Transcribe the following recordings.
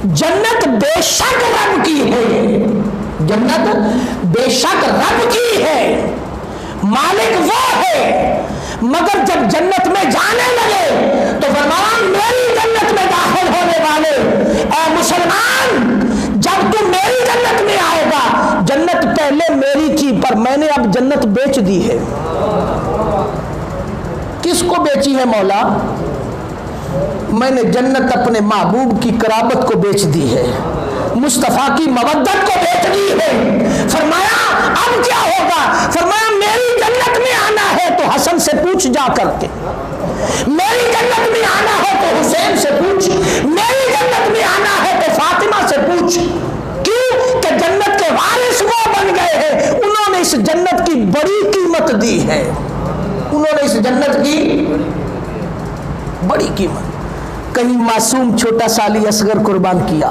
جنت بے شک رب کی ہے، جنت بے شک رب کی ہے، مالک وہ ہے، مگر جب جنت میں جانے لگے تو فرمایا میری جنت میں داخل ہونے والے اے مسلمان، جب تم میری جنت میں آئے گا، جنت پہلے میری تھی پر میں نے اب جنت بیچ دی ہے۔ کس کو بیچی ہے مولا؟ میں نے جنت اپنے محبوب کی قرابت کو بیچ دی ہے، مصطفیٰ کی مودت کو بیچ دی ہے۔ فرمایا اب کیا ہوگا؟ فرمایا میری جنت میں آنا ہے تو حسن سے پوچھ جا کر کے، میری جنت میں آنا ہے تو حسین سے پوچھ، میری جنت میں آنا ہے تو فاطمہ سے پوچھ۔ کیوں کہ جنت کے وارث وہ بن گئے ہیں، انہوں نے اس جنت کی بڑی قیمت دی ہے، انہوں نے اس جنت کی بڑی قیمت۔ کہیں معصوم چھوٹا سا علی اصغر قربان کیا،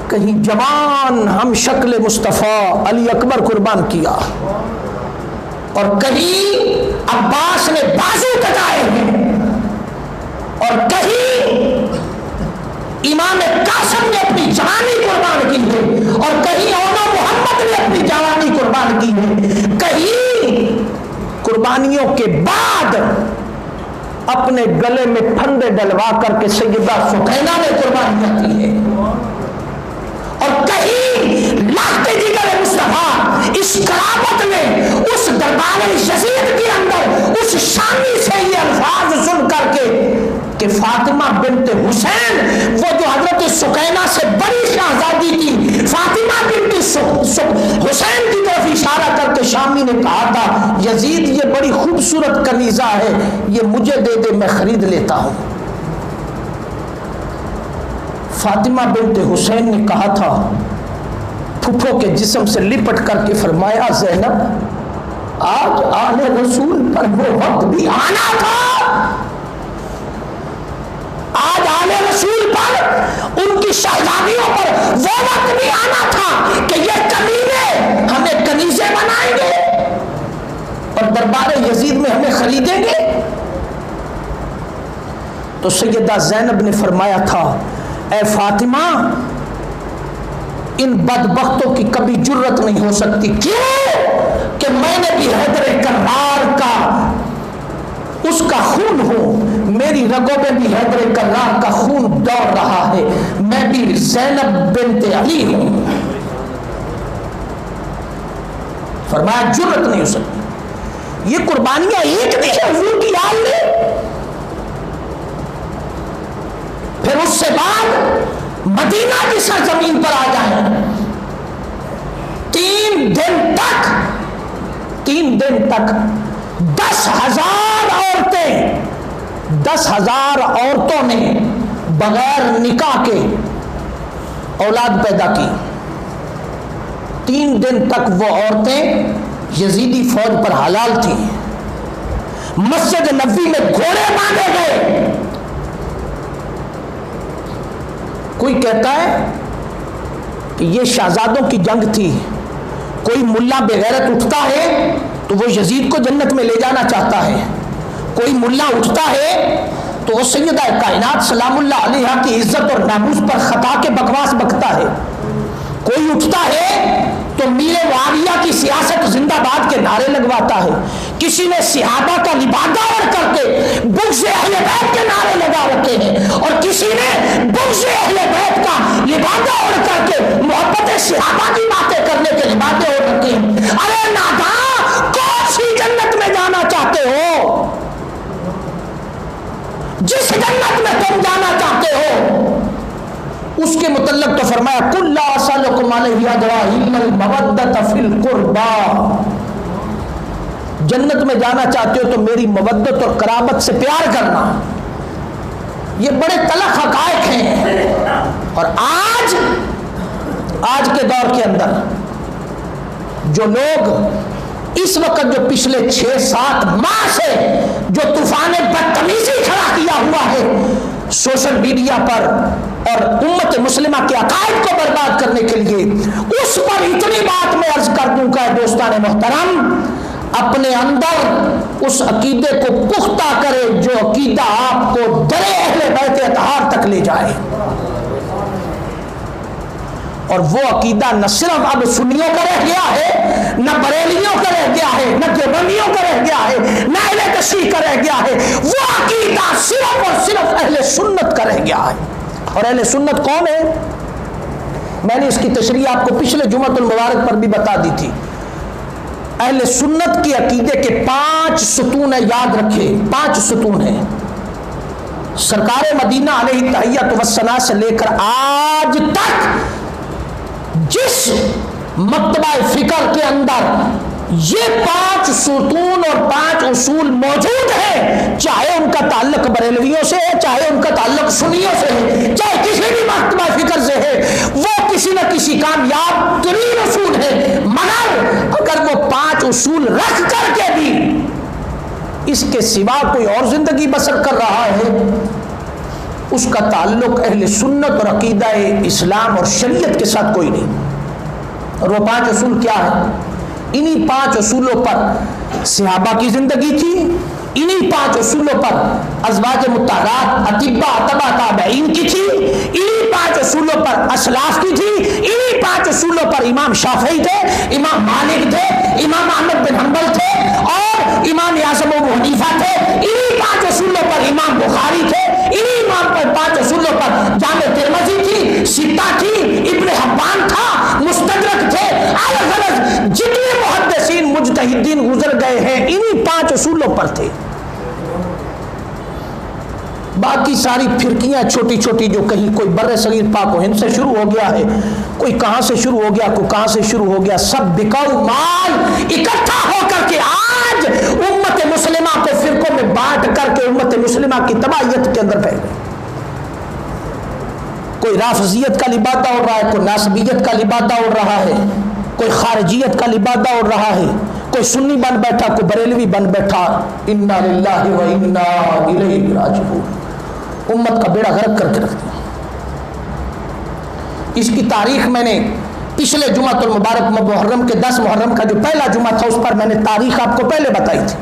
کہیں جوان ہم شکل مصطفیٰ علی اکبر قربان کیا، اور کہیں عباس نے بازو کٹائے ہیں، اور کہیں امام قاسم نے اپنی جوانی قربان کی ہے، اور کہیں اونا محمد نے اپنی جوانی قربان کی ہے، کہیں قربانیوں کے بعد اپنے گلے میں پھندے ڈلوا کر کے سیدہ سکینہ نے قربانیاں کی ہے، اور کہیں لاخت جگر مصطفیٰ اس قرابت میں اس دربار یزید کے اندر اس شامی سے یہ الفاظ سن کر کے کہ فاطمہ بنت حسین، وہ جو حضرت سکینہ سے بڑی شہزادی تھی، فاطمہ بنت حسین کی طرف اشارہ کر کے شامی نے کہا تھا یزید یہ بڑی خوبصورت کنیزہ ہے، یہ مجھے دے دے میں خرید لیتا ہوں۔ فاطمہ بنت حسین نے کہا تھا پھپھو کے جسم سے لپٹ کر کے فرمایا زینب آج آل رسول پر وہ وقت بھی آنا تھا، آج آل رسول پر ان کی شہزادیوں پر وہ وقت بھی آنا تھا کہ یہ کمینے ہمیں کنیزے بنائیں گے اور دربار یزید میں ہمیں خریدیں گے۔ تو سیدہ زینب نے فرمایا تھا اے فاطمہ ان بدبختوں کی کبھی جرت نہیں ہو سکتی، کیوں کہ میں نے بھی حیدر کرار کا اس کا خون ہوں، میری رگوں میں بھی حیدر کرار کا خون دوڑ رہا ہے، میں بھی زینب بنت علی ہوں۔ فرمایا جرت نہیں ہو سکتی۔ یہ قربانیاں ایک دی ہے حضور کی آل نے، پھر اس سے بعد مدینہ کی سرزمین پر آ جائیں، 3 دن تک 10,000 عورتیں، 10,000 عورتوں نے بغیر نکاح کے اولاد پیدا کی۔ 3 دن تک وہ عورتیں یزیدی فوج پر حلال تھیں، مسجد نبوی میں گھوڑے باندھے گئے۔ کوئی کہتا ہے کہ یہ شہزادوں کی جنگ تھی، کوئی ملا بغیرت اٹھتا ہے تو وہ یزید کو جنت میں لے جانا چاہتا ہے، کوئی ملا اٹھتا ہے تو وہ سیدہ کائنات سلام اللہ علیہا کی عزت اور ناموس پر خطا کے بکواس بکتا ہے، کوئی اٹھتا ہے تو میر معاویہ کی سیاست زندہ باد کے نعرے لگواتا ہے، کسی نے صحابہ کا لبادہ اوڑھ کر کے بغض اہل بیت کے نعرے لگا رکھے ہیں، اور کسی نے بغض اہل بیت کا لبادہ اوڑھ کر کے محبت صحابہ کی باتیں کرنے کے لبادے اوڑھ رکھے ہیں۔ ارے ناداں، کون سی جنت میں جانا چاہتے ہو؟ جس جنت میں تم جانا چاہتے ہو اس کے متعلق تو فرمایا قُلْ لَا أَسْأَلُكُمْ عَلَيْهِ أَجْرًا إِلَّا الْمَوَدَّةَ فِي الْقُرْبَى، جنت میں جانا چاہتے ہو تو میری مودت اور قرابت سے پیار کرنا۔ یہ بڑے تلخ حقائق ہیں، اور آج کے دور کے اندر جو لوگ اس وقت جو پچھلے 6-7 ماہ سے جو طوفان بدتمیزی کھڑا کیا ہوا ہے سوشل میڈیا پر اور امت مسلمہ کے عقائد کو برباد کرنے کے لیے، اس پر اتنی بات میں عرض کر دوں گا دوستان محترم، اپنے اندر اس عقیدے کو پختہ کرے جو عقیدہ آپ کو درے اہل بیت اطہار تک لے جائے. اور وہ عقیدہ نہ صرف اب سنیوں کا رہ گیا ہے، نہ بریلیوں کا رہ گیا ہے، نہ دیوبندیوں کا رہ گیا ہے، نہ اہل تشیع کا رہ گیا ہے. وہ عقیدہ صرف اور صرف اہل سنت کا رہ گیا ہے. اور اہل سنت کون ہے؟ میں نے اس کی تشریح آپ کو پچھلے جمعۃ المبارک پر بھی بتا دی تھی. اہل سنت کے عقیدے کے 5 ستون ہیں، یاد رکھے 5 ستون ہیں. سرکار مدینہ علیہ تحیۃ والثناء سے لے کر آج تک جس مکتبہ فکر کے اندر یہ 5 ستون اور 5 اصول موجود ہیں، چاہے ان کا تعلق بریلویوں سے ہے، چاہے ان کا تعلق سنیوں سے ہے، چاہے کسی بھی مکتبہ فکر سے ہے، وہ کسی نہ کسی کامیاب ترین اصول ہے. مگر اگر وہ 5 اصول رکھ کر کے بھی اس کے سوا کوئی اور زندگی بسر کر رہا ہے، اس کا تعلق اہل سنت اور عقیدہ اسلام اور شریعت کے ساتھ کوئی نہیں. اور وہ 5 اصول کیا ہے؟ انہی 5 اصولوں پر صحابہ کی زندگی تھی، انہی 5 اصولوں پر ازواج مطہرات اتباء تبع تابعین کی تھی، انہی 5 اصولوں پر اسلاف کی تھی، انہی 5 اصولوں پر امام شافعی تھے، امام مالک تھے، امام احمد بن حنبل تھے، اور امام اعظم ابو حنیفہ تھے. انہی 5 اصولوں پر امام بخاری تھے، انہی امام پر 5 اصولوں پر جامع ترمذی تھی، ستہ تھی، ابن حبان تھا، مستدرک تھے. الگ الگ جتنے محدثین مجتہدین گزر گئے ہیں انہی 5 اصولوں پر تھے. باقی ساری پھرکیاں چھوٹی چھوٹی جو کہیں کوئی بر صغیر پاک و ہند سے شروع ہو گیا ہے، کوئی کہاں سے شروع ہو گیا، کوئی کہاں سے شروع ہو گیا، سب بکاؤ مال اکٹھا ہو کر کے آج امت مسلمہ کو فرقوں میں بانٹ کر کے امت مسلمہ کی تباہیت کے اندر پھیل گئی. کوئی رافضیت کا لبادہ اڑ رہا ہے، کوئی ناسبیت کا لبادہ اڑ رہا ہے، کوئی خارجیت کا لبادہ اڑ رہا ہے، کوئی سنی بن بیٹھا، کوئی بریلوی بن بیٹھا. انا للہ و انا الیہ راجعون. امت کا بیڑا غرق کر کے رکھ دیا. اس کی تاریخ میں نے پچھلے جمعۃ المبارک محرم کے 10 محرم کا جو پہلا جمعہ تھا اس پر میں نے تاریخ آپ کو پہلے بتائی تھی.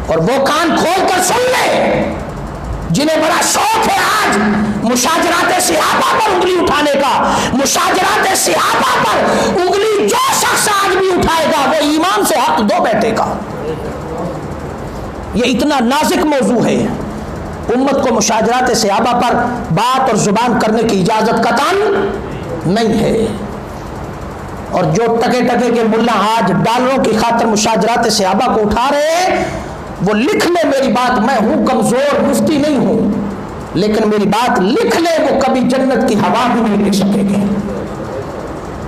اور وہ کان کھول کر سن لے جنہیں بڑا شوق ہے آج مشاجرات صحابہ پر انگلی اٹھانے کا. مشاجرات صحابہ پر انگلی جو شخص آج بھی اٹھائے گا وہ ایمان سے حق دو بیٹھے گا. یہ اتنا نازک موضوع ہے. امت کو مشاجرات صحابہ پر بات اور زبان کرنے کی اجازت قطعاً نہیں ہے. اور جو ٹکے ٹکے کے ملا آج ڈالروں کی خاطر مشاجرات صحابہ کو اٹھا رہے ہیں وہ لکھ لے میری بات. میں ہوں کمزور، مفتی نہیں ہوں، لیکن میری بات لکھ لے وہ کبھی جنت کی ہوا بھی نہیں لے سکیں گے.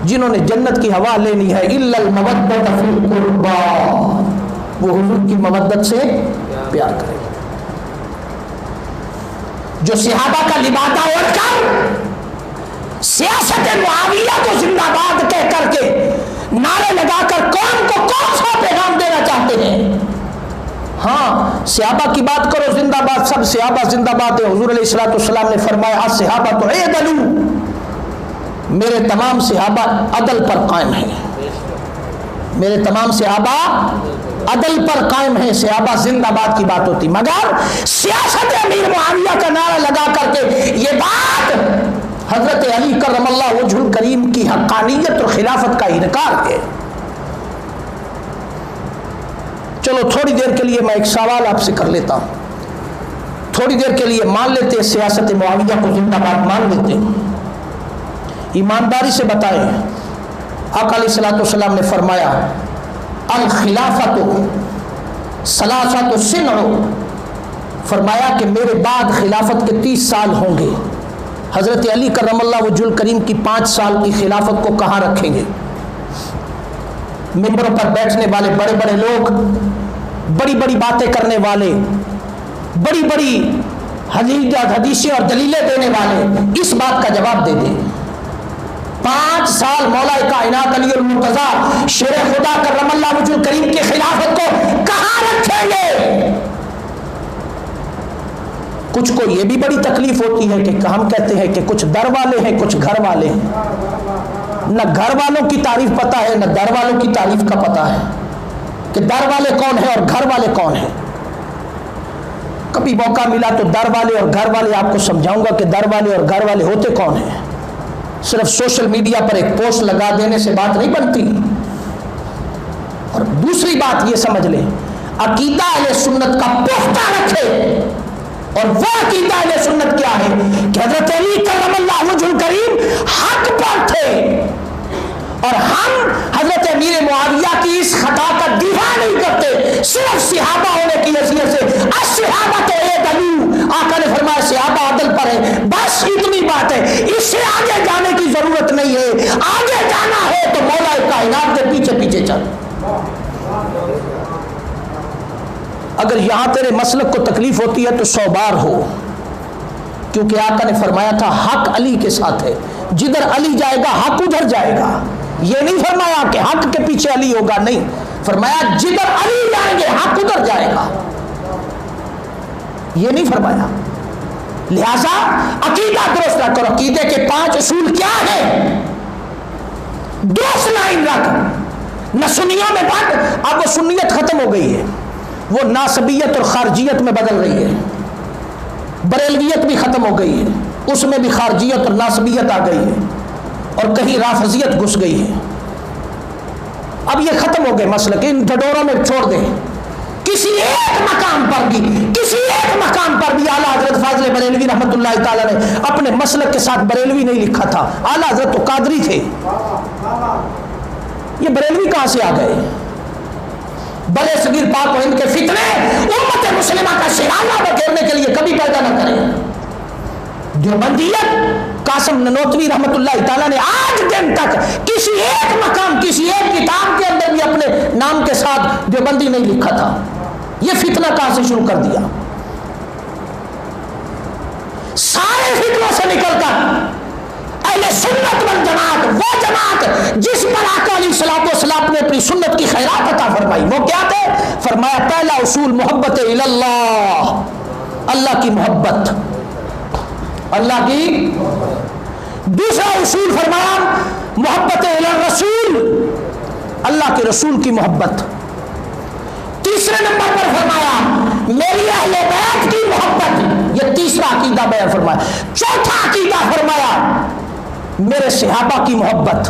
جنہوں نے جنت کی ہوا لینی ہے الا المودۃ فی القربى، وہ حضور کی مودت سے پیار کرے. جو صحابہ کا لبادہ اوڑھ کر سیاست معاویہ کو زندہ باد کہہ کر کے نعرے لگا کر قوم کو کون سا پیغام دینا چاہتے ہیں؟ ہاں صحابہ کی بات کرو زندہ باد، سب صحابہ زندہ باد ہے. حضور علیہ الصلوۃ والسلام نے فرمایا الصحابہ تو عدل، میرے تمام صحابہ عدل پر قائم ہیں، میرے تمام صحابہ عدل پر قائم ہیں. صحابہ زندہ باد کی بات ہوتی، مگر سیاست امیر معاویہ کا نعرہ لگا کر کے یہ بات حضرت علی کرم اللہ وجہ الکریم کی حقانیت اور خلافت کا انکار ہے. چلو تھوڑی دیر کے لیے میں ایک سوال آپ سے کر لیتا ہوں. تھوڑی دیر کے لیے مان لیتے ہیں سیاست معاویہ کو زندہ باد مان لیتے ہیں. ایمانداری سے بتائیں آقا علیہ الصلوۃ والسلام نے فرمایا الخلافت ثلاثۃ سنع، فرمایا کہ میرے بعد خلافت کے 30 سال ہوں گے. حضرت علی کرم اللہ وجہ الکریم کی 5 سال کی خلافت کو کہاں رکھیں گے؟ ممبروں پر بیٹھنے والے بڑے بڑے لوگ، بڑی بڑی باتیں کرنے والے، بڑی بڑی حدیثیں اور دلیلیں دینے والے اس بات کا جواب دے دیں 5 سال مولا کائنات علی المرتضیٰ شیر خدا کرم اللہ وجہ الکریم کی خلافت کو کہاں رکھیں گے؟ کچھ کو یہ بھی بڑی تکلیف ہوتی ہے کہ ہم کہتے ہیں کہ کچھ در والے ہیں کچھ گھر والے ہیں. نہ گھر والوں کی تعریف پتہ ہے نہ در والوں کی تعریف کا پتہ ہے کہ در والے کون ہیں اور گھر والے کون ہیں. کبھی موقع ملا تو در والے اور گھر والے آپ کو سمجھاؤں گا کہ در والے اور گھر والے ہوتے کون ہیں. صرف سوشل میڈیا پر ایک پوسٹ لگا دینے سے بات نہیں بنتی. اور دوسری بات یہ سمجھ لیں، عقیدہ اہل سنت کا پختہ رکھے. اور وہ عقیدہ اہل سنت کیا ہے کہ حضرت علی کرم اللہ وجہ الکریم حق پر تھے، اور ہم حضرت امیر معاویہ کی اس خطا کا دفاع نہیں کرتے. صرف صحابہ ہونے کی حیثیت سے الصحابۃ عدل، آقا نے فرمایا صحابہ عدل پر ہے، بس اتنی بات ہے. اس سے آگے جانے کی ضرورت نہیں ہے. آگے جانا ہے تو مولا کائنات کے پیچھے پیچھے چل. اگر یہاں تیرے مسلک کو تکلیف ہوتی ہے تو 100 بار ہو، کیونکہ آقا نے فرمایا تھا حق علی کے ساتھ ہے، جدھر علی جائے گا حق ادھر جائے گا. یہ نہیں فرمایا کہ حق کے پیچھے علی ہوگا، نہیں، فرمایا جدھر علی جائیں گے حق ادھر جائے گا. یہ نہیں فرمایا. لہذا عقیدہ درست نہ کرو. عقیدے کے 5 اصول کیا ہیں؟ درست لائن رکھ. نہ سنیوں میں بات، اب وہ سنیت ختم ہو گئی ہے، وہ ناسبیت اور خارجیت میں بدل رہی ہے. بریلویت بھی ختم ہو گئی ہے، اس میں بھی خارجیت اور ناسبیت آ گئی ہے، اور کہیں رافضیت گھس گئی ہے. اب یہ ختم ہو گئے مسلک، ان ڈڈوروں میں چھوڑ دیں. کسی ایک مقام پر بھی اعلیٰ حضرت فاضل بریلوی رحمۃ اللہ تعالیٰ نے اپنے مسلک کے ساتھ بریلوی نہیں لکھا تھا. اعلیٰ حضرت تو قادری تھے. یہ بریلوی کہاں سے آ گئے؟ بڑے صغیر پاک و ہند کے فتنے امت مسلمہ کا شرارہ بکھیرنے کے لیے کبھی پیدا نہ کریں. دیوبندیت قاسم ننوتوی رحمت اللہ تعالیٰ نے آج دن تک کسی ایک مقام، کسی ایک کتاب کے اندر بھی اپنے نام کے ساتھ دیوبندی نہیں لکھا تھا. یہ فتنہ کہاں سے شروع کر دیا؟ سارے فتنوں سے نکل کر اہل سنت والجماعت، وہ جماعت جس پر آقا علیہ الصلوۃ والسلام نے اپنی سنت کی خیرات عطا فرمائی، وہ کیا تھے؟ فرمایا پہلا اصول محبت اللہ، اللہ کی محبت، اللہ کی. دوسرا اصول فرمایا محبت الرسول، اللہ کے رسول کی محبت. تیسرے نمبر پر فرمایا میری اہل بیت کی محبت، یہ تیسرا عقیدہ بیان فرمایا. چوتھا عقیدہ فرمایا میرے صحابہ کی محبت،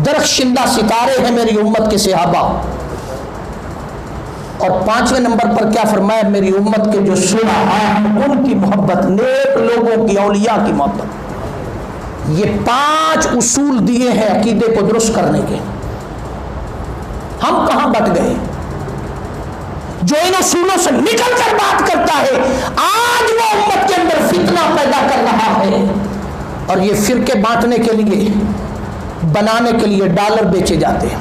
درخشندہ ستارے ہیں میری امت کے صحابہ. اور 5ویں نمبر پر کیا فرمایا؟ میری امت کے جو صلحاء ہیں ان کی محبت، نیک لوگوں کی، اولیاء کی محبت. یہ 5 اصول دیے ہیں عقیدے کو درست کرنے کے. ہم کہاں بٹ گئے؟ جو ان اصولوں سے نکل کر بات کرتا ہے آج وہ امت کے اندر فتنہ پیدا کر رہا ہے. اور یہ فرقے بانٹنے کے لیے، بنانے کے لیے ڈالر بیچے جاتے ہیں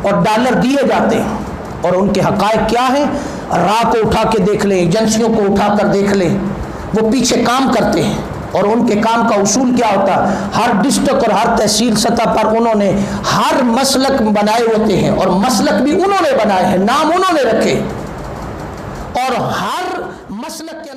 اور ڈالر دیے جاتے ہیں. اور ان کے حقائق کیا ہیں؟ راہ کو اٹھا کے دیکھ لیں، ایجنسیوں کو اٹھا کر دیکھ لیں، وہ پیچھے کام کرتے ہیں. اور ان کے کام کا اصول کیا ہوتا ہے؟ ہر ڈسٹرکٹ اور ہر تحصیل سطح پر انہوں نے ہر مسلک بنائے ہوتے ہیں، اور مسلک بھی انہوں نے بنائے ہیں، نام انہوں نے رکھے، اور ہر مسلک کے